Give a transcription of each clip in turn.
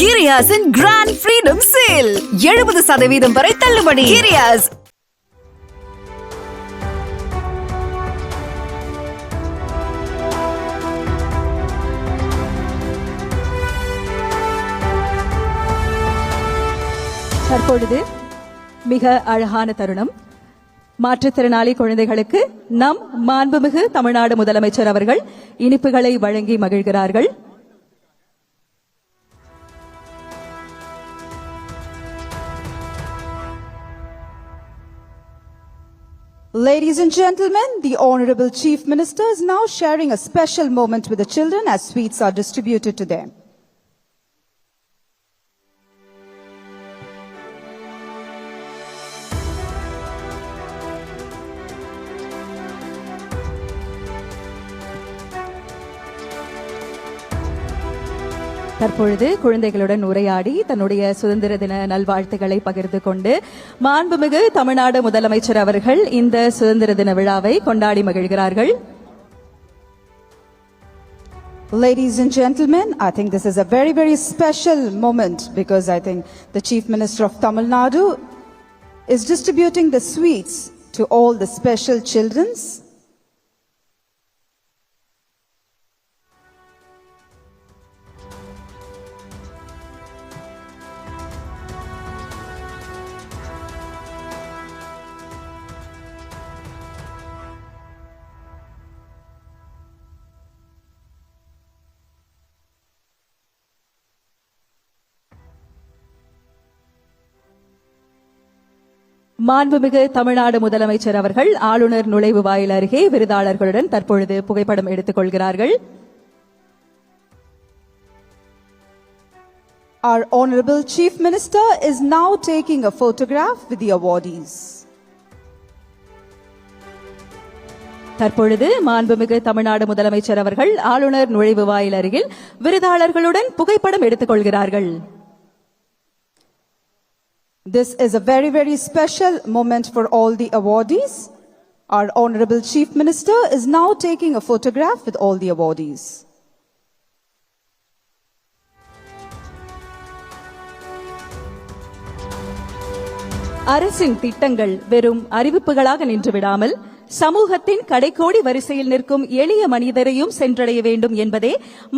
கிரியாஸின் grand freedom sale 70% வரை தள்ளுபடி. கிரியாஸ் தற்பொழுது மிக அழகான தருணம். மாற்றுத்திறனாளி குழந்தைகளுக்கு நம் மாண்புமிகு தமிழ்நாடு முதலமைச்சர் அவர்கள் இனிப்புகளை வழங்கி மகிழ்கிறார்கள். Ladies and gentlemen, the Honorable Chief Minister is now sharing a special moment with the children as sweets are distributed to them. தற்பொழுது குழந்தைகளுடன் உரையாடி தன்னுடைய சுதந்திர தின நல்வாழ்த்துக்களை பகிர்ந்து கொண்டு மாண்புமிகு தமிழ்நாடு முதலமைச்சர் அவர்கள் இந்த சுதந்திர தின விழாவை கொண்டாடி மகிழ்கிறார்கள். Ladies and gentlemen, I think this is a very, very special moment because I think the Chief Minister of Tamil Nadu is distributing the sweets to all the special children's. மாண்புமிகு தமிழ்நாடு முதலமைச்சர் அவர்கள் ஆளுநர் நுழைவு வாயில் அருகே விருதாளர்களுடன் தற்பொழுது புகைப்படம் எடுத்துக் கொள்கிறார்கள். Our Honorable Chief Minister is now taking a photograph with the awardees. தற்பொழுது மாண்புமிகு தமிழ்நாடு முதலமைச்சர் அவர்கள் ஆளுநர் நுழைவு வாயில் அருகில் விருதாளர்களுடன் புகைப்படம் எடுத்துக் கொள்கிறார்கள். This is a very, very special moment for all the awardees. Our Honorable Chief Minister is now taking a photograph with all the awardees. அரசின் திட்டங்கள் வெறும் அறிவிப்புகளாக நின்றுவிடாமல் சமூகத்தின் கடைக்கோடி வரிசையில் நிற்கும் எளிய மனிதரையும் சென்றடைய வேண்டும் என்பதே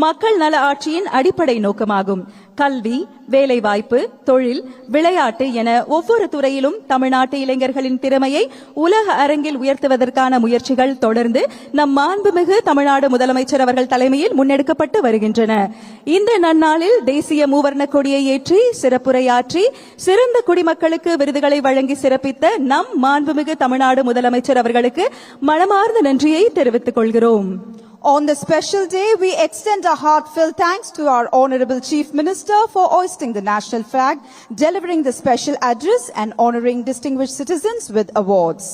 மக்கள் நல ஆட்சியின் அடிப்படை நோக்கமாகும். கல்வி, வேலைவாய்ப்பு, தொழில், விளையாட்டு என ஒவ்வொரு துறையிலும் தமிழ்நாட்டு இளைஞர்களின் திறமையை உலக அரங்கில் உயர்த்துவதற்கான முயற்சிகள் தொடர்ந்து நம் மாண்புமிகு தமிழ்நாடு முதலமைச்சர் அவர்கள் தலைமையில் முன்னெடுக்கப்பட்டு வருகின்றன. இந்த நன்னாளில் தேசிய மூவர்ண கொடியை ஏற்றி சிறப்புரையாற்றி சிறந்த குடிமக்களுக்கு விருதுகளை வழங்கி சிறப்பித்த நம் மாண்புமிகு தமிழ்நாடு முதலமைச்சர் அவர்களுக்கு மனமார்ந்த நன்றியை தெரிவித்துக் கொள்கிறோம். On this special day, we extend our heartfelt thanks to our Honorable Chief Minister for hoisting the national flag, delivering the special address and honoring distinguished citizens with awards.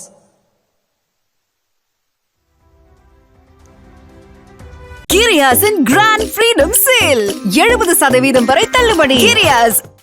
கிரியாஸின் கிராண்ட் ஃப்ரீடம் சேல் 70% வரை தள்ளுபடி. கிரியாஸ்